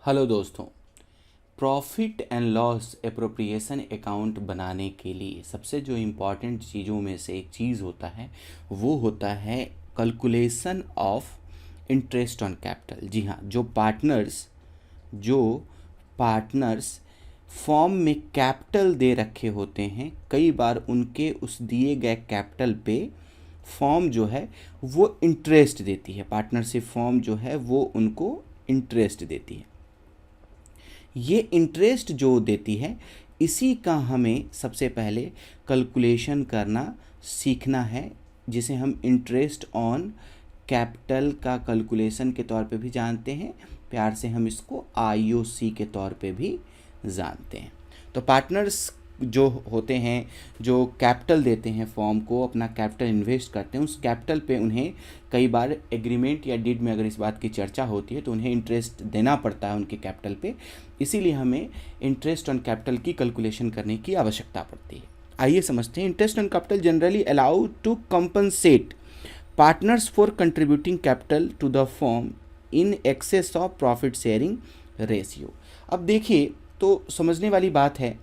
Hello दोस्तों। Profit and loss appropriation account बनाने के लिए सबसे जो इम्पॉर्टेंट चीज़ों में से एक चीज़ होता है वो होता है calculation of interest on capital. जी हाँ, जो पार्टनर्स फॉर्म में कैपिटल दे रखे होते हैं, कई बार उनके उस दिए गए कैपिटल पे फॉर्म जो है वो इंटरेस्ट देती है। पार्टनरशिप फॉर्म जो है वो उनको इंटरेस्ट देती है। ये इंटरेस्ट जो देती है, इसी का हमें सबसे पहले कैलकुलेशन करना सीखना है, जिसे हम इंटरेस्ट ऑन कैपिटल का कैलकुलेशन के तौर पे भी जानते हैं। प्यार से हम इसको आईओसी के तौर पे भी जानते हैं। तो पार्टनर्स जो होते हैं, जो कैपिटल देते हैं फॉर्म को, अपना कैपिटल इन्वेस्ट करते हैं, उस कैपिटल पे उन्हें कई बार एग्रीमेंट या डीड में अगर इस बात की चर्चा होती है तो उन्हें इंटरेस्ट देना पड़ता है उनके कैपिटल पे। इसीलिए हमें इंटरेस्ट ऑन कैपिटल की कैलकुलेशन करने की आवश्यकता पड़ती है। आइए समझते हैं। Interest on capital generally allow to compensate partners for contributing capital to the firm in excess of profit sharing ratio. अब देखिए, तो समझने वाली बात है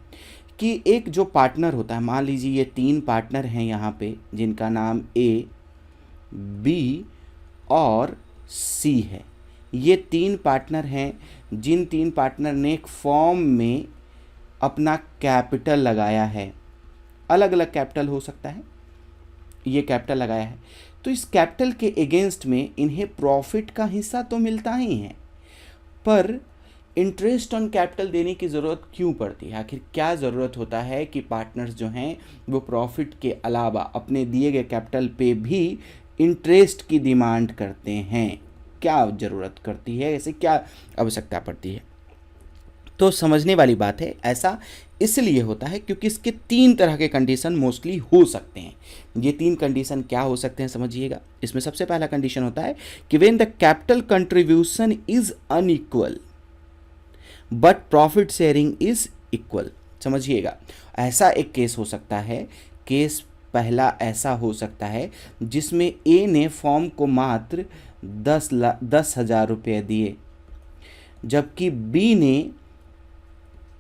कि एक जो पार्टनर होता है, मान लीजिए ये 3 पार्टनर हैं यहाँ पे, जिनका नाम ए, बी और सी है। ये 3 पार्टनर हैं, जिन 3 पार्टनर ने एक फॉर्म में अपना कैपिटल लगाया है। अलग अलग कैपिटल हो सकता है, ये कैपिटल लगाया है, तो इस कैपिटल के अगेंस्ट में इन्हें प्रॉफिट का हिस्सा तो मिलता ही है, पर इंटरेस्ट ऑन कैपिटल देने की ज़रूरत क्यों पड़ती है? आखिर क्या ज़रूरत होता है कि पार्टनर्स जो हैं वो प्रॉफिट के अलावा अपने दिए गए कैपिटल पे भी इंटरेस्ट की डिमांड करते हैं? क्या ज़रूरत करती है, ऐसे क्या आवश्यकता पड़ती है? तो समझने वाली बात है, ऐसा इसलिए होता है क्योंकि इसके 3 तरह के कंडीशन मोस्टली हो सकते हैं। ये 3 कंडीशन क्या हो सकते हैं समझिएगा। इसमें सबसे पहला कंडीशन होता है कि when the capital contribution is unequal but profit sharing is equal. समझिएगा, ऐसा एक केस हो सकता है। केस पहला ऐसा हो सकता है जिसमें ए ने फॉर्म को मात्र 10,000 रुपये दिए, जबकि बी ने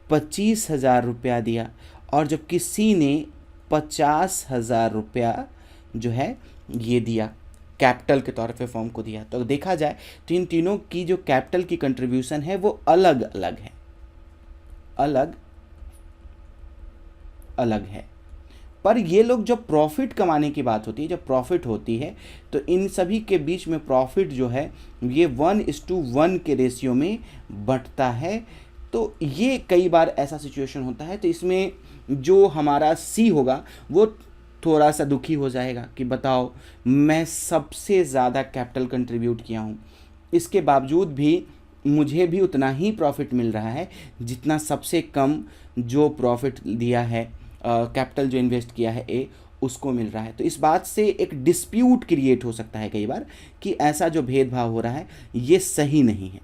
25,000 रुपया दिया, और जबकि सी ने 50,000 रुपया जो है ये दिया, कैपिटल के तौर पे फॉर्म को दिया। तो देखा जाए तो इन तीनों की जो कैपिटल की कंट्रीब्यूशन है वो अलग अलग है, अलग अलग है। पर ये लोग जब प्रॉफिट कमाने की बात होती है, जब प्रॉफिट होती है, तो इन सभी के बीच में प्रॉफिट जो है ये 1:1 के रेशियो में बंटता है। तो ये कई बार ऐसा सिचुएशन होता है, तो इसमें जो हमारा सी होगा वो थोड़ा सा दुखी हो जाएगा कि बताओ, मैं सबसे ज़्यादा कैपिटल कंट्रीब्यूट किया हूँ, इसके बावजूद भी मुझे भी उतना ही प्रॉफिट मिल रहा है जितना सबसे कम जो प्रॉफिट दिया है, कैपिटल जो इन्वेस्ट किया है ए, उसको मिल रहा है। तो इस बात से एक डिस्प्यूट क्रिएट हो सकता है कई बार कि ऐसा जो भेदभाव हो रहा है ये सही नहीं है।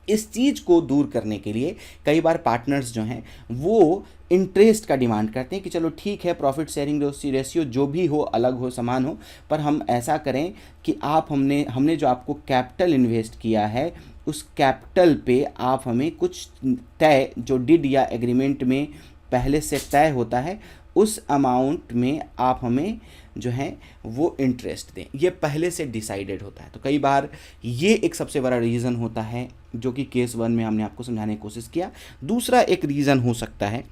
इस चीज़ को दूर करने के लिए कई बार पार्टनर्स जो हैं वो इंटरेस्ट का डिमांड करते हैं कि चलो ठीक है, प्रॉफिट शेयरिंग रेशियो जो भी हो, अलग हो, समान हो, पर हम ऐसा करें कि आप हमने जो आपको कैपिटल इन्वेस्ट किया है उस कैपिटल पे आप हमें कुछ तय, जो डिड या एग्रीमेंट में पहले से तय होता है, उस अमाउंट में आप हमें जो है वो इंटरेस्ट दें। ये पहले से डिसाइडेड होता है। तो कई बार ये एक सबसे बड़ा रीज़न होता है जो कि केस 1 में हमने आपको समझाने की कोशिश किया। दूसरा एक रीज़न हो सकता है,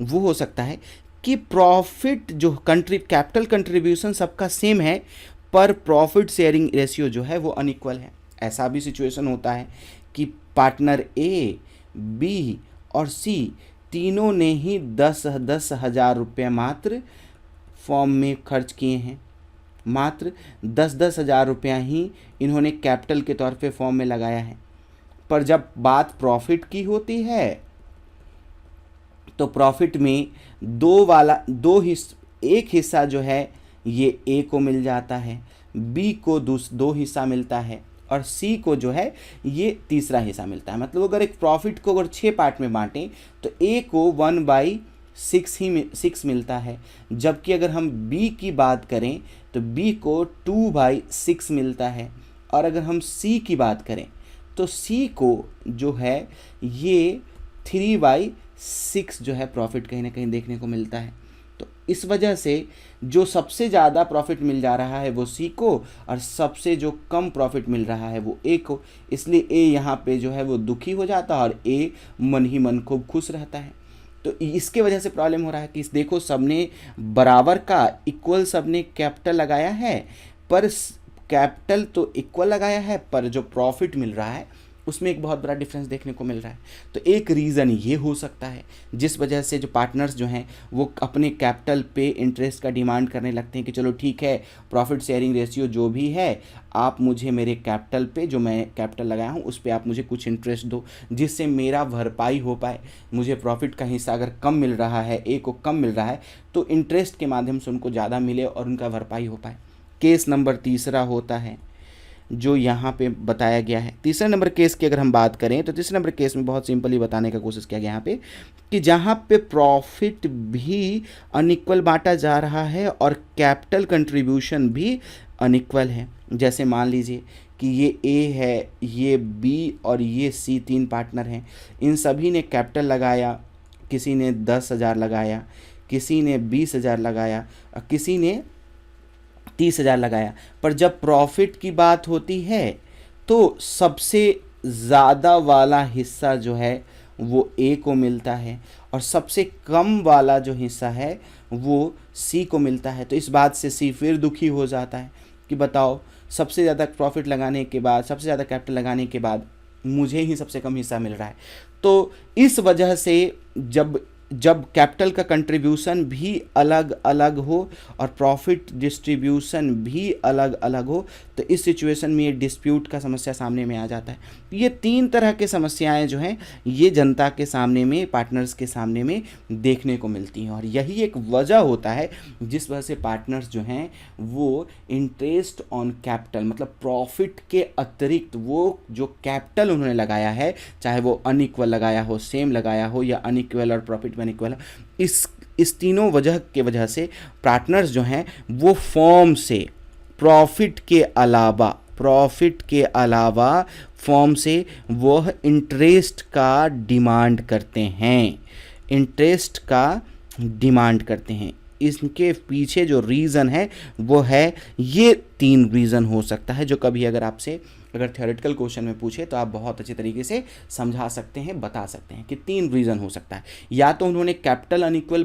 वो हो सकता है कि प्रॉफिट जो कैपिटल कंट्रीब्यूशन सबका सेम है, पर प्रॉफिट शेयरिंग रेशियो जो है वो अनइक्वल है। ऐसा भी सिचुएशन होता है कि पार्टनर ए, बी और सी तीनों ने ही 10,000 रुपये मात्र फॉर्म में खर्च किए हैं। मात्र 10,000 रुपया ही इन्होंने कैपिटल के तौर पे फॉर्म में लगाया है, पर जब बात प्रॉफिट की होती है तो प्रॉफिट में एक हिस्सा जो है ये ए को मिल जाता है, बी को 2 हिस्सा मिलता है, और सी को जो है ये तीसरा हिस्सा मिलता है। मतलब अगर एक प्रॉफिट को अगर 6 पार्ट में बांटें तो ए को 1/6 मिलता है, जबकि अगर हम बी की बात करें तो बी को 2/6 मिलता है, और अगर हम सी की बात करें तो सी को जो है ये 3/6 जो है प्रॉफिट कहीं ना कहीं देखने को मिलता है। तो इस वजह से जो सबसे ज़्यादा प्रॉफिट मिल जा रहा है वो सी को, और सबसे जो कम प्रॉफिट मिल रहा है वो ए को। इसलिए ए यहाँ पे जो है वो दुखी हो जाता है और ए मन ही मन खूब खुश रहता है। तो इसके वजह से प्रॉब्लम हो रहा है कि देखो सबने बराबर का इक्वल सबने कैपिटल लगाया है, पर कैपिटल तो इक्वल लगाया है पर जो प्रॉफिट मिल रहा है उसमें एक बहुत बड़ा डिफरेंस देखने को मिल रहा है। तो एक रीज़न ये हो सकता है जिस वजह से जो पार्टनर्स जो हैं वो अपने कैपिटल पे इंटरेस्ट का डिमांड करने लगते हैं कि चलो ठीक है, प्रॉफिट शेयरिंग रेशियो जो भी है आप मुझे मेरे कैपिटल पे, जो मैं कैपिटल लगाया हूँ उस पर आप मुझे कुछ इंटरेस्ट दो जिससे मेरा भरपाई हो पाए। मुझे प्रॉफिट का हिस्सा अगर कम मिल रहा है, ए को कम मिल रहा है, तो इंटरेस्ट के माध्यम से उनको ज़्यादा मिले और उनका भरपाई हो पाए। केस नंबर तीसरा होता है जो यहाँ पे बताया गया है। तीसरे नंबर केस की अगर हम बात करें तो तीसरे नंबर केस में बहुत सिंपली बताने का कोशिश किया गया यहाँ पे कि जहाँ पे प्रॉफिट भी अनइक्वल बांटा जा रहा है और कैपिटल कंट्रीब्यूशन भी अनइक्वल है। जैसे मान लीजिए कि ये ए है, ये बी और ये सी, तीन पार्टनर हैं। इन सभी ने कैपिटल लगाया, किसी ने 10,000 लगाया, किसी ने 20,000 लगाया और किसी ने 30,000 लगाया। पर जब प्रॉफिट की बात होती है तो सबसे ज़्यादा वाला हिस्सा जो है वो ए को मिलता है और सबसे कम वाला जो हिस्सा है वो सी को मिलता है। तो इस बात से सी फिर दुखी हो जाता है कि बताओ, सबसे ज़्यादा प्रॉफिट लगाने के बाद, सबसे ज़्यादा कैपिटल लगाने के बाद मुझे ही सबसे कम हिस्सा मिल रहा है। तो इस वजह से जब कैपिटल का कंट्रीब्यूशन भी अलग अलग हो और प्रॉफिट डिस्ट्रीब्यूशन भी अलग अलग हो, तो इस सिचुएशन में ये डिस्प्यूट का समस्या सामने में आ जाता है। ये तीन तरह के समस्याएं जो हैं ये जनता के सामने में, पार्टनर्स के सामने में देखने को मिलती हैं और यही एक वजह होता है जिस वजह से पार्टनर्स जो हैं वो इंटरेस्ट ऑन कैपिटल, मतलब प्रॉफिट के अतिरिक्त वो जो कैपिटल उन्होंने लगाया है, चाहे वो अनइक्वल लगाया हो, सेम लगाया हो या अनइक्वल और प्रॉफिट में अनइक्वल, इस तीनों वजह के वजह से पार्टनर्स जो हैं वो फॉर्म से प्रॉफिट के अलावा फॉर्म से वह इंटरेस्ट का डिमांड करते हैं। इसके पीछे जो रीज़न है वो है, ये तीन रीज़न हो सकता है जो कभी अगर थ्योरेटिकल क्वेश्चन में पूछे तो आप बहुत अच्छे तरीके से समझा सकते हैं, बता सकते हैं कि तीन रीज़न हो सकता है। या तो उन्होंने कैपिटल अनइक्वल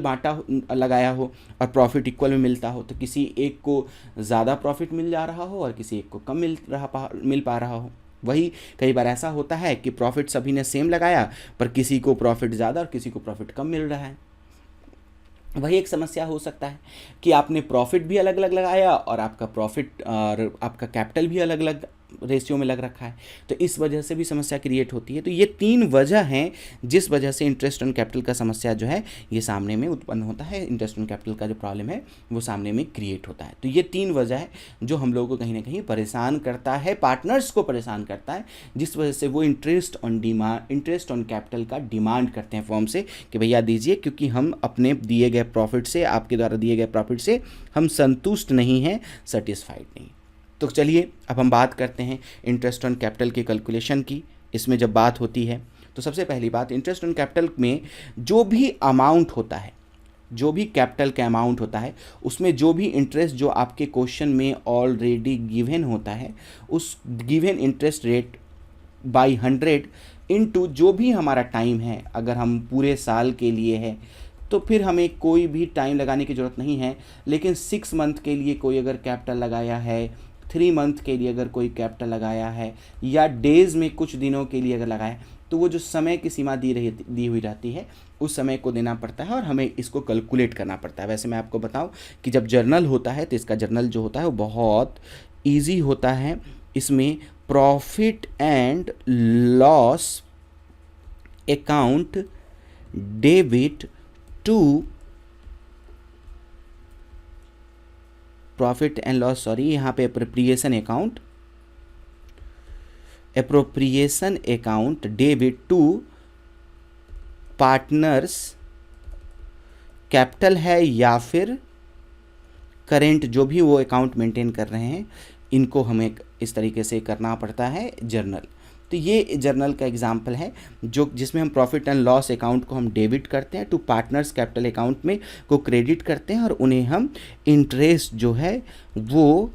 लगाया हो और प्रॉफिट इक्वल में मिलता हो, तो किसी एक को ज़्यादा प्रॉफिट मिल जा रहा हो और किसी एक को कम मिल पा रहा हो। वही कई बार ऐसा होता है कि प्रॉफिट सभी ने सेम लगाया पर किसी को प्रॉफिट ज़्यादा और किसी को प्रॉफिट कम मिल रहा है। वही एक समस्या हो सकता है कि आपने प्रॉफिट भी अलग अलग लगाया और आपका प्रॉफिट और आपका कैपिटल भी अलग अलग रेशियो में लग रखा है, तो इस वजह से भी समस्या क्रिएट होती है। तो ये तीन वजह हैं जिस वजह से इंटरेस्ट ऑन कैपिटल का समस्या जो है ये सामने में उत्पन्न होता है, इंटरेस्ट ऑन कैपिटल का जो प्रॉब्लम है वो सामने में क्रिएट होता है। तो ये तीन वजह है जो हम लोगों को कहीं ना कहीं परेशान करता है, पार्टनर्स को परेशान करता है, जिस वजह से वो इंटरेस्ट ऑन कैपिटल का डिमांड करते हैं फॉर्म से कि भैया दीजिए, क्योंकि हम अपने दिए गए प्रॉफिट से, आपके द्वारा दिए गए प्रॉफिट से हम संतुष्ट नहीं हैं, सेटिस्फाइड नहीं। तो चलिए अब हम बात करते हैं इंटरेस्ट ऑन कैपिटल की कैलकुलेशन की। इसमें जब बात होती है तो सबसे पहली बात, इंटरेस्ट ऑन कैपिटल में जो भी अमाउंट होता है, जो भी कैपिटल का अमाउंट होता है, उसमें जो भी इंटरेस्ट जो आपके क्वेश्चन में ऑलरेडी गिवन होता है, उस given interest rate by 100 into जो भी हमारा टाइम है, अगर हम पूरे साल के लिए है तो फिर हमें कोई भी टाइम लगाने की ज़रूरत नहीं है। लेकिन 6 मंथ के लिए कोई अगर कैपिटल लगाया है, 3 मंथ के लिए अगर कोई कैपिटल लगाया है, या डेज़ में कुछ दिनों के लिए अगर लगाया है, तो वो जो समय की सीमा दी हुई रहती है उस समय को देना पड़ता है और हमें इसको कैलकुलेट करना पड़ता है। वैसे मैं आपको बताऊं कि जब जर्नल होता है तो इसका जर्नल जो होता है वो बहुत ईजी होता है। इसमें profit and loss account debit to profit and loss, यहाँ पे appropriation account debit to partners capital है या फिर करेंट, जो भी वो अकाउंट मेंटेन कर रहे हैं, इनको हमें इस तरीके से करना पड़ता है जर्नल। तो ये जर्नल का एग्जाम्पल है जो जिसमें हम प्रॉफिट एंड लॉस अकाउंट को हम डेबिट करते हैं टू पार्टनर्स कैपिटल अकाउंट में को क्रेडिट करते हैं और उन्हें हम इंटरेस्ट जो है वो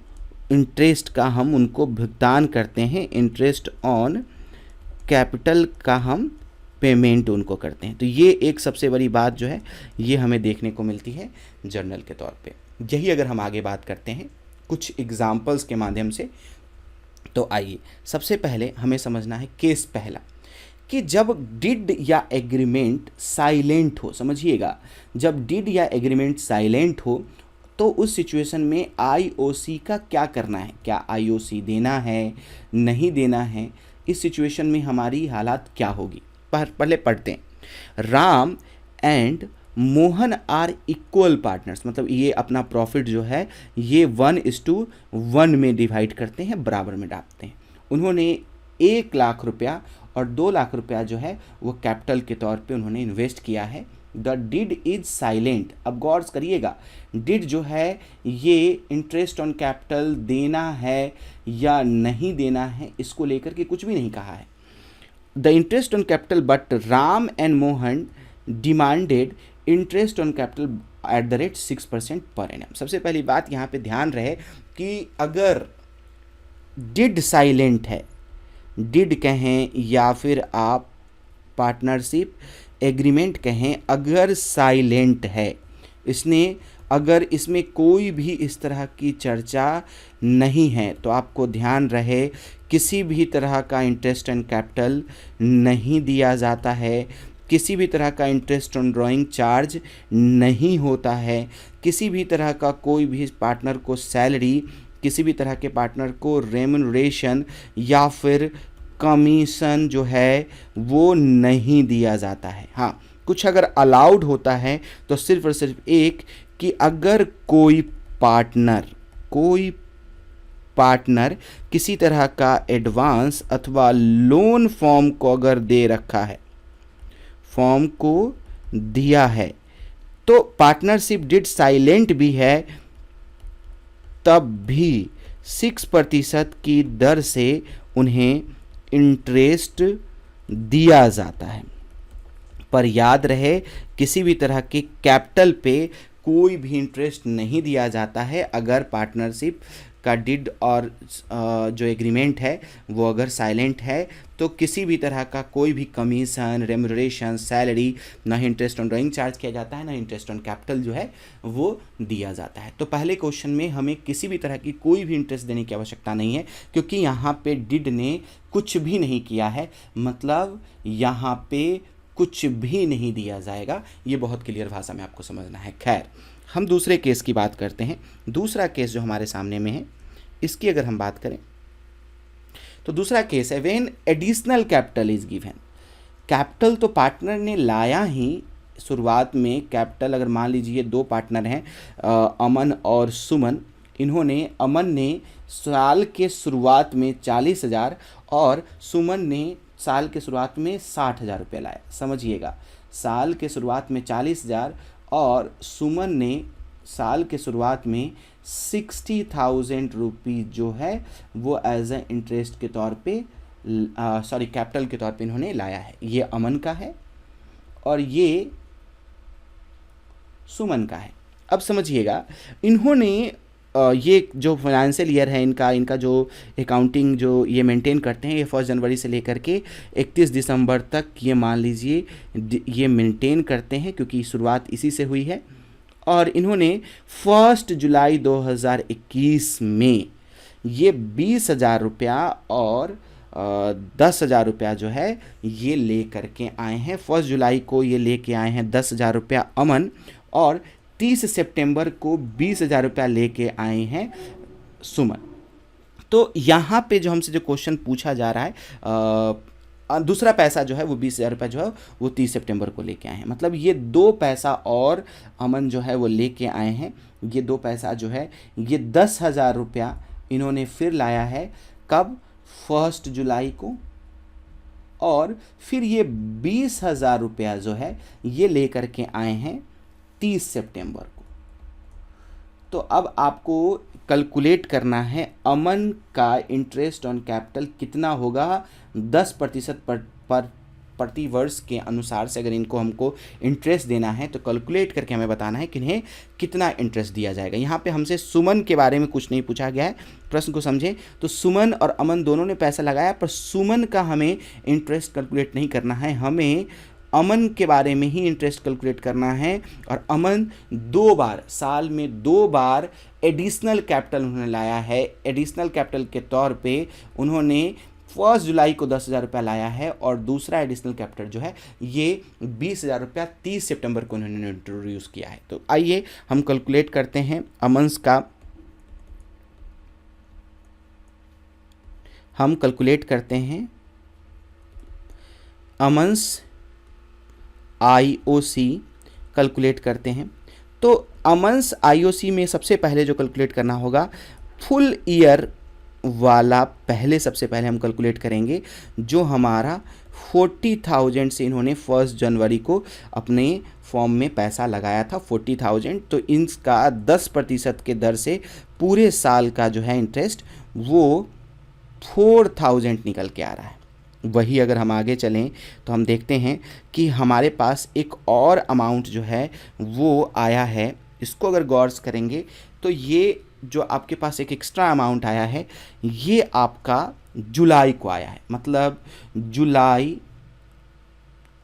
इंटरेस्ट का हम उनको भुगतान करते हैं, इंटरेस्ट ऑन कैपिटल का हम पेमेंट उनको करते हैं। तो ये एक सबसे बड़ी बात जो है ये हमें देखने को मिलती है जर्नल के तौर पे। यही अगर हम आगे बात करते हैं कुछ एग्जाम्पल्स के माध्यम से, तो आइए सबसे पहले हमें समझना है केस पहला कि जब डिड या एग्रीमेंट साइलेंट हो, समझिएगा, जब डिड या एग्रीमेंट साइलेंट हो तो उस सिचुएशन में आईओसी का क्या करना है, क्या आईओसी देना है, नहीं देना है, इस सिचुएशन में हमारी हालात क्या होगी। पहले पढ़ते हैं। Ram and Mohan are equal partners, मतलब ये अपना प्रॉफिट जो है ये 1:1 में डिवाइड करते हैं, बराबर में डालते हैं। उन्होंने 1 लाख रुपया और 2 लाख रुपया जो है वो कैपिटल के तौर पे उन्होंने इन्वेस्ट किया है। The did is silent. अब गौर करिएगा, डिड जो है ये इंटरेस्ट ऑन कैपिटल देना है या नहीं देना है इसको लेकर के कुछ भी नहीं कहा है। The interest on capital but Ram and Mohan demanded interest on capital at the rate 6% per annum. सबसे पहली बात यहाँ पे ध्यान रहे कि अगर डिड साइलेंट है, डिड कहें या फिर आप पार्टनरशिप एग्रीमेंट कहें, अगर साइलेंट है, इसने अगर इसमें कोई भी इस तरह की चर्चा नहीं है, तो आपको ध्यान रहे किसी भी तरह का इंटरेस्ट एंड कैपिटल नहीं दिया जाता है, किसी भी तरह का इंटरेस्ट ऑन ड्राइंग चार्ज नहीं होता है, किसी भी तरह का कोई भी पार्टनर को सैलरी, किसी भी तरह के पार्टनर को रेम्युनरेशन या फिर कमीशन जो है वो नहीं दिया जाता है। हाँ, कुछ अगर अलाउड होता है तो सिर्फ और सिर्फ एक कि अगर कोई पार्टनर किसी तरह का एडवांस अथवा लोन फॉर्म को अगर दे रखा है, फॉर्म को दिया है, तो पार्टनरशिप डिड साइलेंट भी है तब भी 6% की दर से उन्हें इंटरेस्ट दिया जाता है। पर याद रहे किसी भी तरह के कैपिटल पे कोई भी इंटरेस्ट नहीं दिया जाता है अगर पार्टनरशिप का डिड और जो एग्रीमेंट है वो अगर साइलेंट है, तो किसी भी तरह का कोई भी कमीशन, रेम्युनरेशन, सैलरी, ना ही इंटरेस्ट ऑन ड्राइंग चार्ज किया जाता है, ना इंटरेस्ट ऑन कैपिटल जो है वो दिया जाता है। तो पहले क्वेश्चन में हमें किसी भी तरह की कोई भी इंटरेस्ट देने की आवश्यकता नहीं है क्योंकि यहाँ पे डिड ने कुछ भी नहीं किया है, मतलब यहाँ पे कुछ भी नहीं दिया जाएगा। ये बहुत क्लियर भाषा में आपको समझना है। खैर, हम दूसरे केस की बात करते हैं। दूसरा केस जो हमारे सामने में है इसकी अगर हम बात करें तो दूसरा केस है when additional capital is given. Capital तो पार्टनर ने लाया ही, शुरुआत में कैपिटल अगर मान लीजिए 2 पार्टनर हैं अमन और सुमन, इन्होंने, अमन ने साल के शुरुआत में 40,000 और सुमन ने साल के शुरुआत में 60,000 रुपये लाया। समझिएगा, साल के शुरुआत में 40,000 और सुमन ने साल के शुरुआत में 60,000 रुपीज़ जो है वो एज ए इंटरेस्ट के तौर पे कैपिटल के तौर पे इन्होंने लाया है। ये अमन का है और ये सुमन का है। अब समझिएगा, इन्होंने ये जो फाइनेंशियल ईयर है इनका जो अकाउंटिंग जो ये मेंटेन करते हैं, ये 1 जनवरी से लेकर के 31 दिसंबर तक ये मान लीजिए ये मेंटेन करते हैं क्योंकि शुरुआत इसी से हुई है। और इन्होंने 1 जुलाई 2021 में ये 20,000 रुपया और 10,000 रुपया जो है ये ले करके आए हैं। 1 जुलाई को ये लेके आए हैं 10,000 रुपया अमन और 30 सितंबर को 20,000 रुपया लेके आए हैं सुमन। तो यहाँ पे जो हमसे जो क्वेश्चन पूछा जा रहा है, दूसरा पैसा जो है वो 20,000 रुपये जो है वो 30 सितंबर को लेके आए हैं, मतलब ये 2 पैसा और अमन जो है वो लेके आए हैं। ये 2 पैसा जो है ये 10,000 रुपया इन्होंने फिर लाया है, कब? 1 जुलाई को। और फिर ये 20,000 रुपया जो है ये लेकर के आए हैं 30 सितंबर को। तो अब आपको कैलकुलेट करना है अमन का इंटरेस्ट ऑन कैपिटल कितना होगा 10% पर प्रति वर्ष के अनुसार से। अगर इनको हमको इंटरेस्ट देना है तो कैलकुलेट करके हमें बताना है कि इन्हें कितना इंटरेस्ट दिया जाएगा। यहाँ पे हमसे सुमन के बारे में कुछ नहीं पूछा गया है, प्रश्न को समझें। तो सुमन और अमन दोनों ने पैसा लगाया, पर सुमन का हमें इंटरेस्ट कैलकुलेट नहीं करना है, हमें अमन के बारे में ही इंटरेस्ट कैलकुलेट करना है। और अमन 2 बार, साल में 2 बार एडिशनल कैपिटल उन्होंने लाया है। एडिशनल कैपिटल के तौर पे उन्होंने 1 जुलाई को 10,000 रुपया लाया है, और दूसरा एडिशनल कैपिटल जो है ये 20,000 रुपया 30 सितंबर को उन्होंने इंट्रोड्यूस किया है। तो आइए हम कैलकुलेट करते हैं अमन्स का। हम कैलकुलेट करते हैं अमन्स आईओसी कैलकुलेट करते हैं। तो अमन्स आईओसी में सबसे पहले जो कैलकुलेट करना होगा फुल ईयर वाला, पहले सबसे पहले हम कैलकुलेट करेंगे जो हमारा 40,000 से इन्होंने 1 जनवरी को अपने फॉर्म में पैसा लगाया था 40,000। तो इनका 10% के दर से पूरे साल का जो है इंटरेस्ट वो 4,000 निकल के आ रहा है। वही अगर हम आगे चलें तो हम देखते हैं कि हमारे पास एक और अमाउंट जो है वो आया है। इसको अगर गौर से करेंगे तो ये जो आपके पास एक एक्स्ट्रा अमाउंट आया है ये आपका जुलाई को आया है। मतलब जुलाई,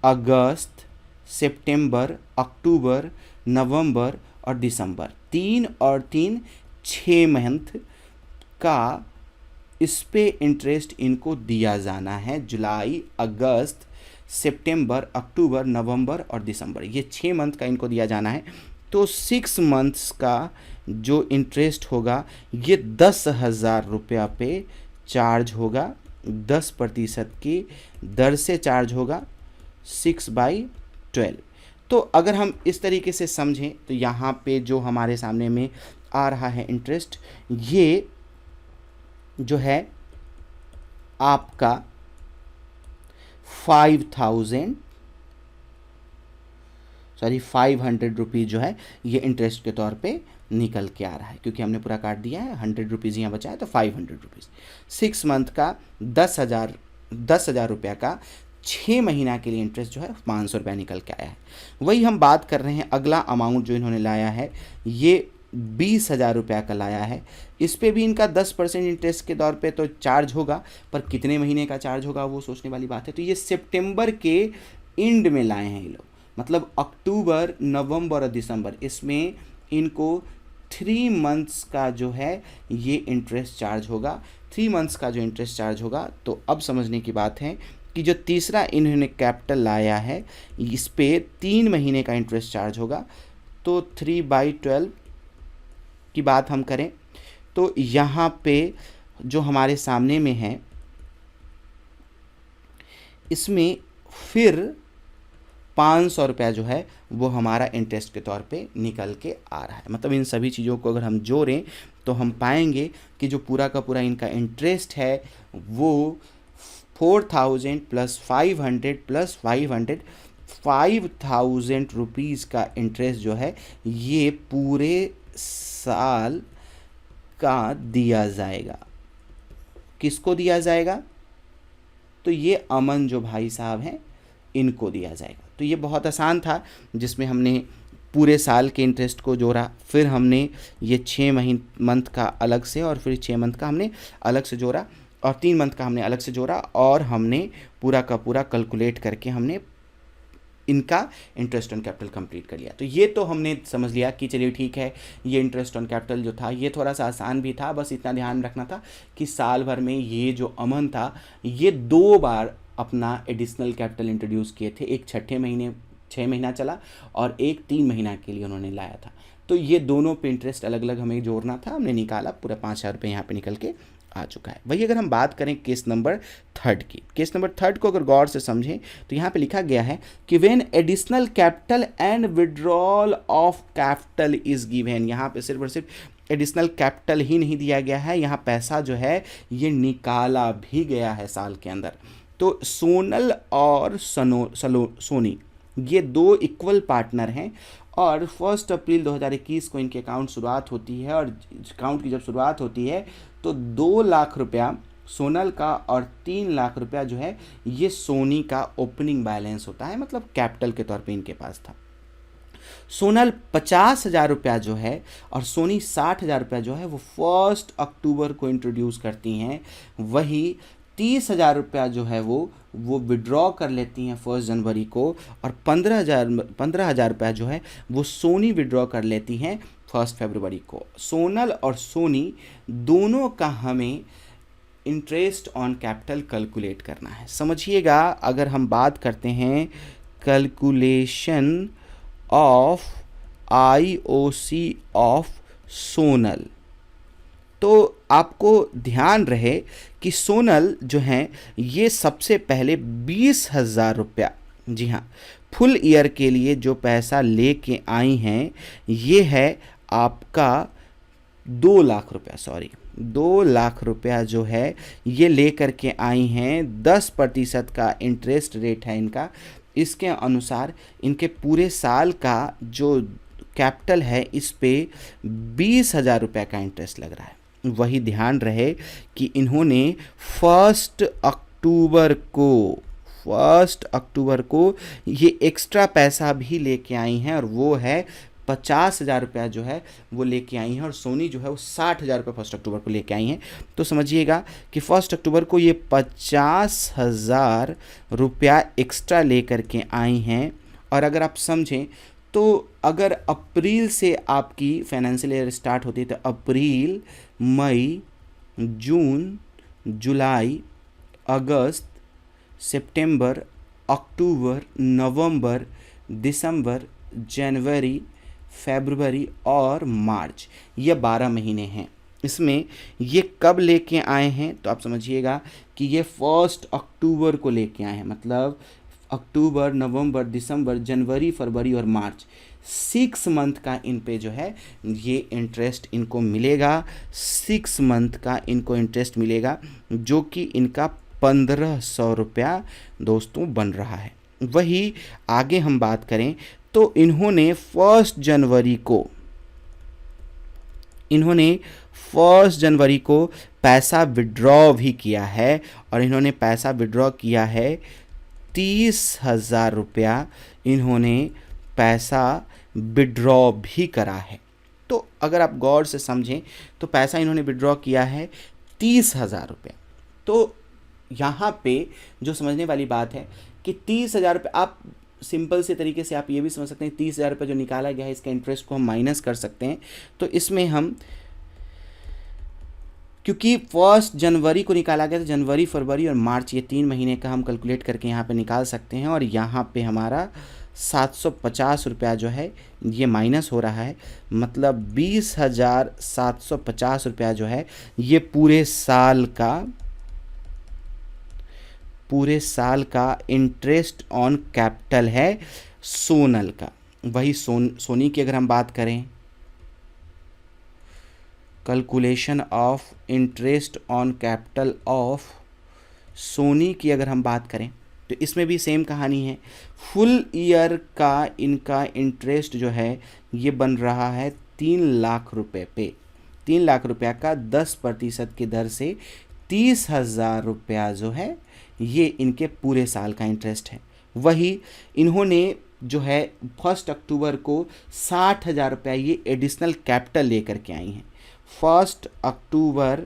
अगस्त, सितंबर, अक्टूबर, नवंबर और दिसंबर, 3 और 3 6 मंथ का इस पे इंटरेस्ट इनको दिया जाना है। जुलाई, अगस्त, सितंबर, अक्टूबर, नवंबर और दिसंबर, ये 6 मंथ का इनको दिया जाना है। तो 6 मंथ्स का जो इंटरेस्ट होगा ये 10,000 रुपया पे चार्ज होगा, 10% की दर से चार्ज होगा 6/12। तो अगर हम इस तरीके से समझें तो यहाँ पे जो हमारे सामने में आ रहा है इंटरेस्ट, ये जो है आपका 500 रुपीज़ जो है ये इंटरेस्ट के तौर पे निकल के आ रहा है, क्योंकि हमने पूरा काट दिया है। 100 रुपीज़ यहाँ बचा है तो 500 रुपीज़। 6 मंथ का 10,000 रुपया का 6 महीना के लिए इंटरेस्ट जो है 500 रुपया निकल के आया है। वही हम बात कर रहे हैं अगला अमाउंट जो इन्होंने लाया है ये 20,000 रुपया का लाया है। इस पे भी इनका 10% इंटरेस्ट के दौर पे तो चार्ज होगा, पर कितने महीने का चार्ज होगा वो सोचने वाली बात है। तो ये सितंबर के एंड में लाए हैं ये लोग, मतलब अक्टूबर, नवंबर और दिसंबर, इसमें इनको 3 मंथ्स का जो है ये इंटरेस्ट चार्ज होगा। 3 मंथ्स का जो इंटरेस्ट चार्ज होगा, तो अब समझने की बात है कि जो तीसरा इन्होंने कैपिटल लाया है इस पे 3 महीने का इंटरेस्ट चार्ज होगा। तो 3/12 की बात हम करें तो यहाँ पे जो हमारे सामने में है इसमें फिर 500 रुपया जो है वो हमारा इंटरेस्ट के तौर पे निकल के आ रहा है। मतलब इन सभी चीज़ों को अगर हम जोड़ें तो हम पाएंगे कि जो पूरा का पूरा इनका इंटरेस्ट है वो 4,000 + 500 + 500 5,000 रुपीज़ का इंटरेस्ट जो है ये पूरे साल का दिया जाएगा। किसको दिया जाएगा? तो ये अमन जो भाई साहब हैं इनको दिया जाएगा। तो ये बहुत आसान था, जिसमें हमने पूरे साल के इंटरेस्ट को जोड़ा, फिर हमने ये 6 मंथ का अलग से, और फिर 6 मंथ का हमने अलग से जोड़ा, और 3 मंथ का हमने अलग से जोड़ा, और हमने पूरा का पूरा कैलकुलेट करके हमने इनका इंटरेस्ट ऑन कैपिटल कंप्लीट कर लिया। तो ये तो हमने समझ लिया कि चलिए ठीक है, ये इंटरेस्ट ऑन कैपिटल जो था ये थोड़ा सा आसान भी था। बस इतना ध्यान रखना था कि साल भर में ये जो अमन था ये 2 बार अपना एडिशनल कैपिटल इंट्रोड्यूस किए थे। एक 6 महीना चला और एक 3 महीना के लिए उन्होंने लाया था। तो ये दोनों पे इंटरेस्ट अलग अलग हमें जोड़ना था, हमने निकाला, पूरा 5,000 रुपये यहाँ पे निकल के आ चुका है। वही अगर हम बात करें केस नंबर 3 की, केस नंबर 3 को अगर गौर से समझें तो यहाँ पे लिखा गया है कि when additional capital and withdrawal of capital is given. यहाँ पे सिर्फ और सिर्फ एडिशनल कैपिटल ही नहीं दिया गया है, यहाँ पैसा जो है ये निकाला भी गया है साल के अंदर। तो सोनल और सोनी ये 2 इक्वल पार्टनर हैं, और 1 अप्रैल 2021 को इनके अकाउंट शुरुआत होती है, और अकाउंट की जब शुरुआत होती है तो 2 लाख रुपया सोनल का और 3 लाख रुपया जो है ये सोनी का ओपनिंग बैलेंस होता है, मतलब कैपिटल के तौर पे इनके पास था। सोनल 50,000 रुपया जो है और सोनी 60,000 रुपया जो है वो 1 अक्टूबर को इंट्रोड्यूस करती हैं। वही 30,000 रुपया जो है वो विड्रॉ कर लेती हैं 1 जनवरी को, और 15,000 रुपया जो है वो सोनी विड्रॉ कर लेती हैं 1 फरवरी को। सोनल और सोनी दोनों का हमें इंटरेस्ट ऑन कैपिटल कैलकुलेट करना है। समझिएगा, अगर हम बात करते हैं calculation of IOC of Sonal, तो आपको ध्यान रहे कि सोनल जो हैं ये सबसे पहले 20,000 रुपया, जी हाँ, फुल ईयर के लिए जो पैसा लेके आई हैं ये है आपका 2 लाख रुपया, 2 लाख रुपया जो है ये ले करके आई हैं। 10% का इंटरेस्ट रेट है इनका। इसके अनुसार इनके पूरे साल का जो कैपिटल है इस पे 20,000 रुपये का इंटरेस्ट लग रहा है। वही ध्यान रहे कि इन्होंने 1 अक्टूबर को ये एक्स्ट्रा पैसा भी लेके आई हैं, और वो है 50,000 रुपया जो है वो लेके आई हैं, और सोनी जो है वो 60,000 रुपये 1 अक्टूबर को लेके आई हैं। तो समझिएगा कि 1 अक्टूबर को ये 50,000 रुपया एक्स्ट्रा लेकर के आई हैं। और अगर आप समझें तो अगर अप्रैल से आपकी फाइनेंशियल ईयर स्टार्ट होती है तो अप्रैल, मई, जून, जुलाई, अगस्त, सितंबर, अक्टूबर, नवंबर, दिसंबर, जनवरी, फरवरी और मार्च, ये 12 महीने हैं। इसमें ये कब लेके आए हैं तो आप समझिएगा कि ये 1 अक्टूबर को लेके आए हैं, मतलब अक्टूबर, नवंबर, दिसंबर, जनवरी, फरवरी और मार्च, 6 मंथ का इन पे जो है ये इंटरेस्ट इनको मिलेगा। 6 मंथ का इनको इंटरेस्ट मिलेगा, जो कि इनका 1,500 रुपया दोस्तों बन रहा है। वही आगे हम बात करें तो इन्होंने 1 जनवरी को पैसा विड्रॉ भी किया है, और इन्होंने पैसा विड्रॉ किया है 30,000 रुपया इन्होंने पैसा विड्रॉ भी करा है। तो अगर आप गौर से समझें तो पैसा इन्होंने विड्रॉ किया है 30,000 रुपया। तो यहाँ पे जो समझने वाली बात है कि 30,000 रुपये, आप सिंपल से तरीके से आप ये भी समझ सकते हैं 30,000 रुपये जो निकाला गया है इसका इंटरेस्ट को हम माइनस कर सकते हैं। तो इसमें हम, क्योंकि 1 जनवरी को निकाला गया तो जनवरी, फरवरी और मार्च ये 3 महीने का हम कैलकुलेट करके यहाँ पे निकाल सकते हैं, और यहाँ पे हमारा 750 रुपया जो है ये माइनस हो रहा है, मतलब 20,750 रुपया जो है ये पूरे साल का इंटरेस्ट ऑन कैपिटल है सोनल का। वही सोनी की अगर हम बात करें, calculation of interest on capital of Soni की अगर हम बात करें तो इसमें भी सेम कहानी है। फुल ईयर का इनका इंटरेस्ट जो है ये बन रहा है 3 लाख रुपए पे। 3 लाख रुपया का 10% की दर से 30,000 रुपया जो है ये इनके पूरे साल का इंटरेस्ट है। वही इन्होंने जो है 1 अक्टूबर को 60,000 रुपया ये एडिशनल कैपिटल लेकर के आई हैं। 1 अक्टूबर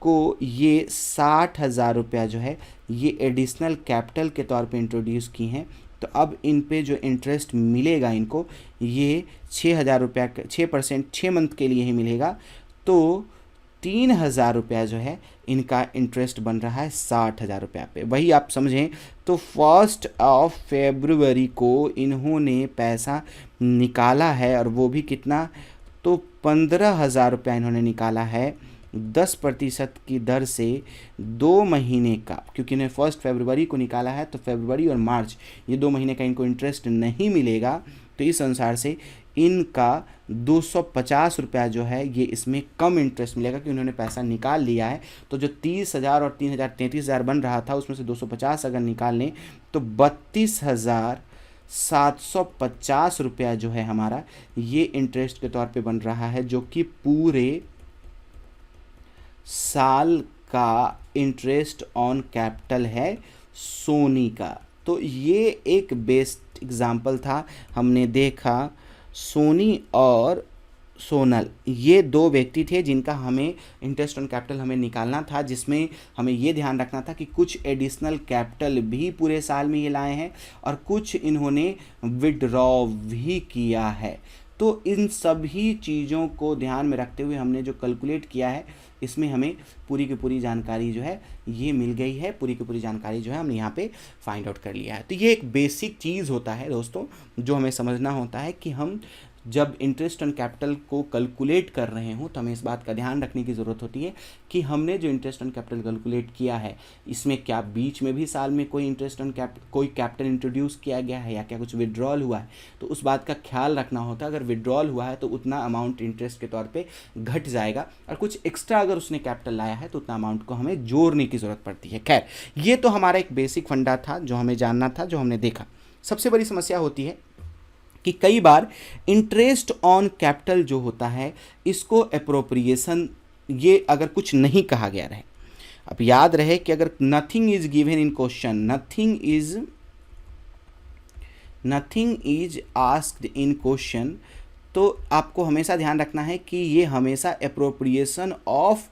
को ये 60,000 रुपया जो है ये एडिशनल कैपिटल के तौर पे इंट्रोड्यूस की हैं। तो अब इन पे जो इंटरेस्ट मिलेगा इनको ये 6,000 रुपया, 6% 6 मंथ के लिए ही मिलेगा। तो 3,000 रुपया जो है इनका इंटरेस्ट बन रहा है 60,000 रुपया पे। वही आप समझें तो 1 फरवरी को इन्होंने पैसा निकाला है, और वो भी कितना, तो 15,000 रुपया इन्होंने निकाला है 10% की दर से 2 महीने का, क्योंकि इन्हें 1 फरवरी को निकाला है तो फरवरी और मार्च ये 2 महीने का इनको इंटरेस्ट नहीं मिलेगा। तो इस अनुसार से इनका 250 रुपया जो है ये इसमें कम इंटरेस्ट मिलेगा, क्योंकि उन्होंने पैसा निकाल लिया है। तो जो 30,000 और 3,000 33,000 बन रहा था उसमें से 250 अगर निकाल लें तो ₹750 जो है हमारा, ये इंटरेस्ट के तौर पे बन रहा है, जो कि पूरे साल का इंटरेस्ट ऑन कैपिटल है सोनी का। तो ये एक बेस्ट एग्जांपल था। हमने देखा सोनी और सोनल, ये दो व्यक्ति थे जिनका हमें इंटरेस्ट ऑन कैपिटल हमें निकालना था, जिसमें हमें ये ध्यान रखना था कि कुछ एडिशनल कैपिटल भी पूरे साल में ये लाए हैं और कुछ इन्होंने विड्रॉ भी किया है। तो इन सभी चीज़ों को ध्यान में रखते हुए हमने जो कैलकुलेट किया है, इसमें हमें पूरी की पूरी जानकारी जो है ये मिल गई है। पूरी की पूरी जानकारी जो है हमने यहाँ पे फाइंड आउट कर लिया है। तो ये एक बेसिक चीज़ होता है दोस्तों, जो हमें समझना होता है कि हम जब इंटरेस्ट ऑन कैपिटल को कैलकुलेट कर रहे हों तो हमें इस बात का ध्यान रखने की ज़रूरत होती है कि हमने जो इंटरेस्ट ऑन कैपिटल कैलकुलेट किया है, इसमें क्या बीच में भी साल में कोई इंटरेस्ट ऑन कोई कैपिटल इंट्रोड्यूस किया गया है या क्या कुछ विड्रॉल हुआ है। तो उस बात का ख्याल रखना होता है। अगर विड्रॉल हुआ है तो उतना अमाउंट इंटरेस्ट के तौर पर घट जाएगा, और कुछ एक्स्ट्रा अगर उसने कैपिटल लाया है तो उतना अमाउंट को हमें जोड़ने की ज़रूरत पड़ती है। खैर, ये तो हमारा एक बेसिक फंडा था जो हमें जानना था, जो हमने देखा। सबसे बड़ी समस्या होती है कि कई बार इंटरेस्ट ऑन कैपिटल जो होता है, इसको एप्रोप्रिएशन, ये अगर कुछ नहीं कहा गया रहे, अब याद रहे कि अगर nothing is given in question, nothing is asked in question, तो आपको हमेशा ध्यान रखना है कि ये हमेशा एप्रोप्रिएशन ऑफ